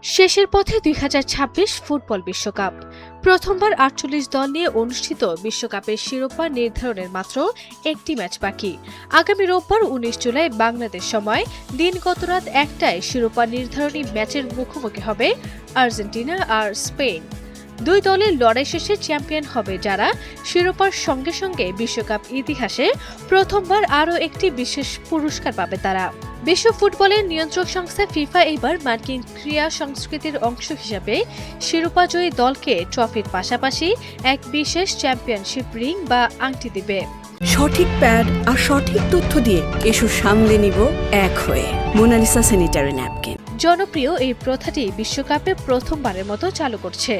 শেষের পথে ২০২৬ ফুটবল বিশ্বকাপ। প্রথমবার ৪৮ দল নিয়ে অনুষ্ঠিত বিশ্বকাপের শিরোপা নির্ধারণের মাত্র একটি ম্যাচ বাকি। আগামী রোববার ১৯ জুলাই বাংলাদেশ সময় দিন গত রাত ১টায় শিরোপা নির্ধারণী ম্যাচের মুখোমুখি হবে আর্জেন্টিনা আর স্পেন। দুই দলের লড়াই শেষে চ্যাম্পিয়ন হবে যারা। শিরোপার সঙ্গে সঙ্গে বিশ্বকাপ ইতিহাসে প্রথমবার আরও একটি বিশেষ পুরস্কার পাবে তারা। বিশ্ব ফুটবলের নিয়ন্ত্রক সংস্থা ফিফা এবার মার্কিন ক্রীড়া সংস্কৃতির অংশ হিসেবে শিরোপাজয়ী দলকে ট্রফির পাশাপাশি এক বিশেষ চ্যাম্পিয়নশিপ রিং বা আংটি দিবে। সঠিক প্যাড আর সঠিক তথ্য দিয়ে এসো সামলে নিব এক হয়ে মোনালিসা স্যানিটারি ন্যাপকিন। জনপ্রিয় এই প্রথাটি বিশ্বকাপে প্রথমবারের মতো চালু করছে।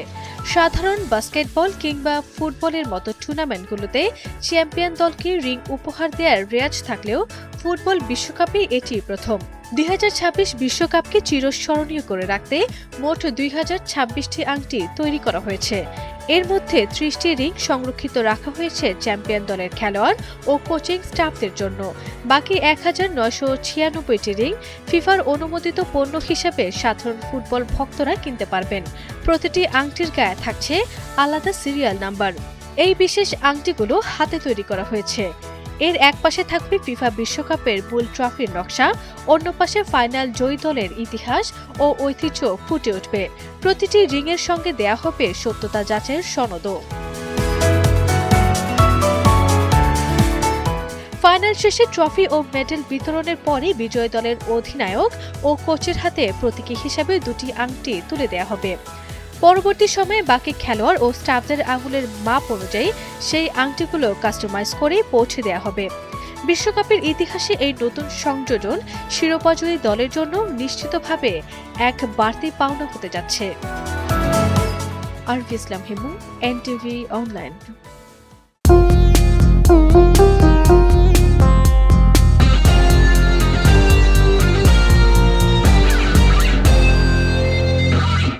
সাধারণ বাস্কেটবল কিংবা ফুটবলের মতো টুর্নামেন্টগুলোতে চ্যাম্পিয়ন দলকে রিং উপহার দেওয়ার রেওয়াজ থাকলেও ফুটবল বিশ্বকাপে এটি প্রথম। ২০২৬ বিশ্বকাপকে চিরস্মরণীয় করে রাখতে মোট ২০২৬টি আংটি তৈরি করা হয়েছে। এর মধ্যে ৩০টি রিং সংরক্ষিত রাখা হয়েছে চ্যাম্পিয়ন দলের খেলোয়াড় ও কোচিং স্টাফদের জন্য। বাকি ১৯৯৬টি রিং ফিফার অনুমোদিত পণ্য হিসেবে সাধারণ ফুটবল ভক্তরা কিনতে পারবেন। প্রতিটি আংটির গায়ে থাকছে আলাদা সিরিয়াল নাম্বার। এই বিশেষ আংটিগুলো হাতে তৈরি করা হয়েছে। এর এক পাশে থাকবে ফিফা বিশ্বকাপের মূল ট্রফির নকশা, অন্য পাশে ফাইনাল জয়ী দলের ইতিহাস ও ঐতিহ্য ফুটে উঠবে। প্রতিটি রিংয়ের সঙ্গে দেয়া হবে সত্যতা যাচাইয়ের সনদও। ফাইনাল শেষে ট্রফি ও মেডেল বিতরণের পরে বিজয়ী দলের অধিনায়ক ও কোচের হাতে প্রতীকী হিসেবে দুটি আংটি তুলে দেওয়া হবে। পরবর্তী সময়ে বাকি খেলোয়াড় ও স্টাফদের আঙুলের মাপ অনুযায়ী সেই আংটিগুলো কাস্টমাইজ করে পৌঁছে দেওয়া হবে। বিশ্বকাপের ইতিহাসে এই নতুন সংযোজন শিরোপাজয়ী দলের জন্য নিশ্চিতভাবে এক বাড়তি পাওনা হতে যাচ্ছে। আরভি ইসলাম হিমু, এনটিভি অনলাইন।